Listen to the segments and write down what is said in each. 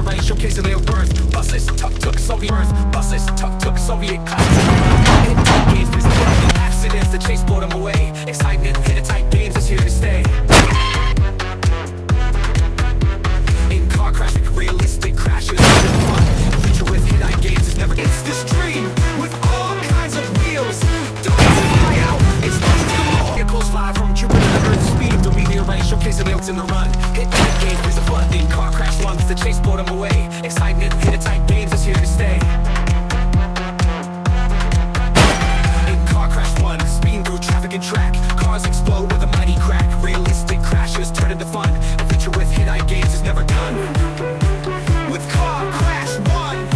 meteorite showcasing their worth. Buses, tuk-tuk, Soviet Earth. Buses, tuk-tuk, Soviet classics. Hit tight games, there's flooding accidents. The chase blowed them away. Excitement, hit it tight games is here to stay. In car crash, realistic crashes, fun. Future with hit tight games is never. It's this dream with all kinds of wheels. Don't fly out. It's not vehicles fly from Jupiter to Earth. Speed of the meteorite showcasing their in the run. Hit tight games, there's a flood. In car crash lungs, the chase blowed them away. Excitement, hit it tight games is here to stay. And track, cars explode with a mighty crack. Realistic crashes turn into fun. The future with hit-eye games is never done. With Car Crash 1,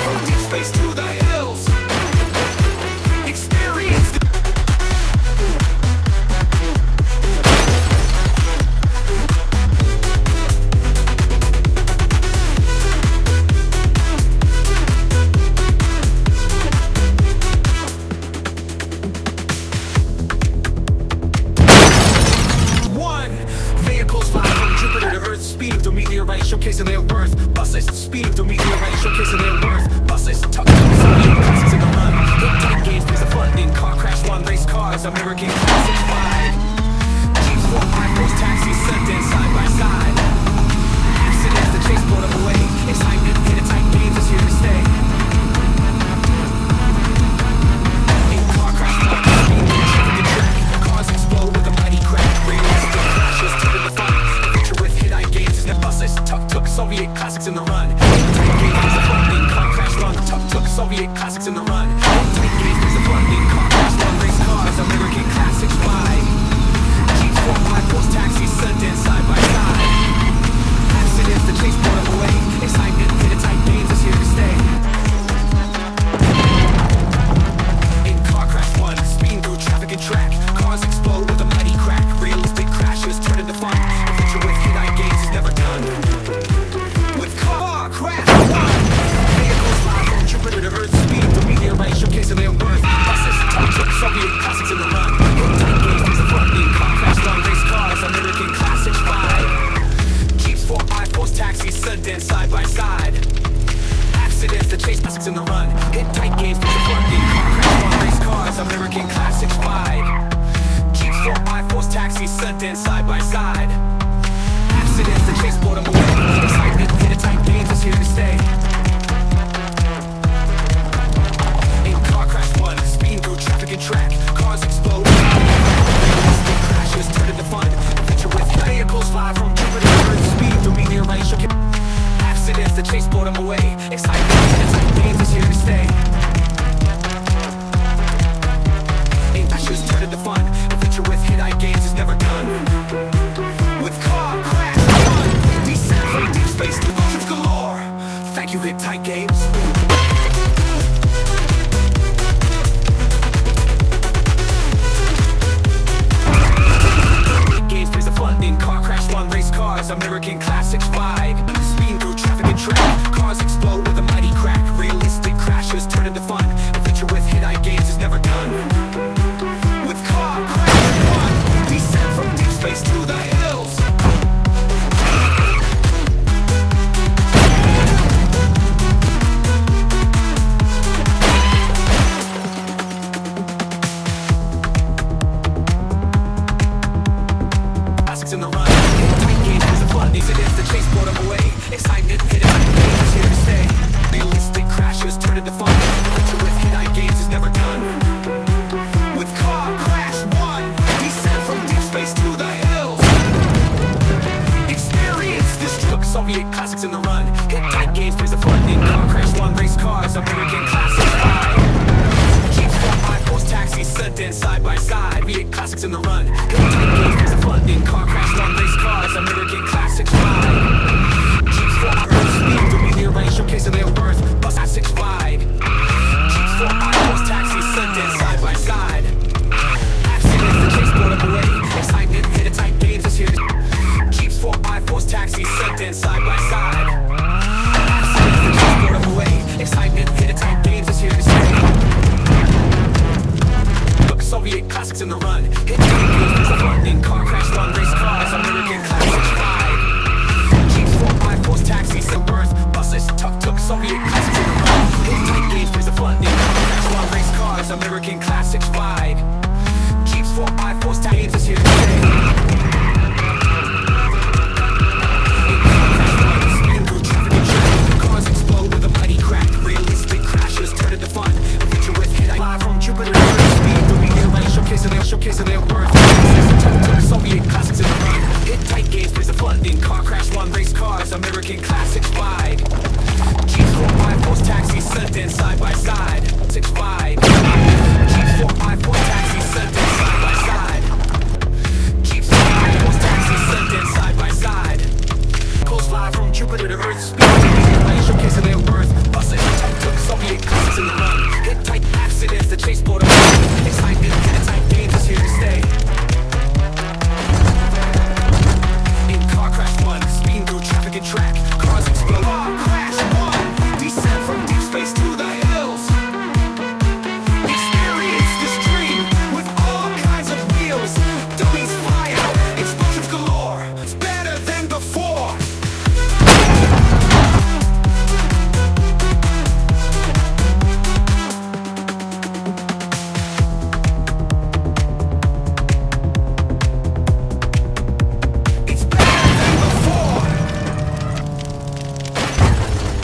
from deep space to the hills. Experience the speed of the meteorite showcasing their worth. Buses, speed of the meteorite showcasing their worth. Buses, tuk-tuk, Soviet classics in the run. Hit tight games, there's a fun in car crash one race cars. American classics ride. Jeeps, 4x4s, taxis, Sundance side by side. Accidents, the chase blowed them away. Excitement, hit it tight games is here to stay. In car crash one, speed of the traffic track. Cars explode with a mighty crack. Realistic crashes turn into fun. Buses, tuk-tuk, Soviet classics in the run. Tight games, there's a fun in car crash run. Tuk-tuk, Soviet classics in the run. Tight games, there's a fun in car crash run. Race cars, American classics ride. Jeeps, 4x4s, taxis, Sundance side by side. Accidents, the chase blowed them away. Excitement, hit it tight games is here to stay. In car crash one, speeding through traffic and track. Cars explode with a mighty crack. Realistic crashes turn into fun. The future with hit-eye games is never done. With Car Crash 1, vehicles fly from Jupiter to Earth. Speed of the meteorite showcasing their worth. Buses, tuk-tuk, Soviet classics in the run. Hit-tight games, there's a fun in car crash run. Race cars, American classics ride. Jeeps, 4x4s, taxis, Sundance side by side. Accidents, the chase classics in the run. Hit-tight games, there's a fun in car crash run. Race cars, American classics ride. Jeeps, 4x4s, taxis, Sundance side by side. Accidents, the chase blowed them away. Excitement, hit it tight games is here to stay. In car crash one, speeding through traffic and track. Cars explode. Realistic crashes turn into fun. Future with vehicles fly from Jupiter to Earth. Speed of the meteorite shook it. Accidents, the chase blowed them away. Excitement, hit it tight games is here to stay. In crashes turn into fun. The future with hit-eye games is never done. With Car Crash 1, descend from deep space to oceans galore. Thank you, Hit Tight Games. Games plays a fun in car crash one race cars. American classics ride. Speeding through traffic and track. Cars explode with a mighty crack. Realistic crashes turn into fun. The future with hit-eye games is never done. With Car Crash 1, descend from deep space to the hills. Classics in the run. Tight games, there's a fun. Accidents, the chase blowed them away. Excitement, hit it tight games is here to stay. Realistic crashes turn into fun. The future with hit-eye games is never done. With Car Crash 1, descend from deep space to the hills. Experience this truck, Soviet classics in the run. Hit tight games, plays a fun in car crash one race cars. American classics ride. Jeeps, 4x4s, taxis, Sundance side by side. Viet classics in the run. Hit tight games, plays a fun in car crash one race cars. American classics ride. Jeeps, 4x4s, speed of the meteorite showcasing their worth. Bus classics ride. Jeeps, 4x4s, taxis, Sundance side by side. Accidents, the chase blowed them away. Excitement, hit it tight games is here. Jeeps, 4x4s, taxis, Sundance side by side. Accidents, the chase blowed them away. Excitement, hit it tight games is here to stay. Look, Soviet classics in the run. Hit tight games, there's a fun in car crash run race cars. American classics ride. Jeeps, 4x4s, taxis, and worth. hurricane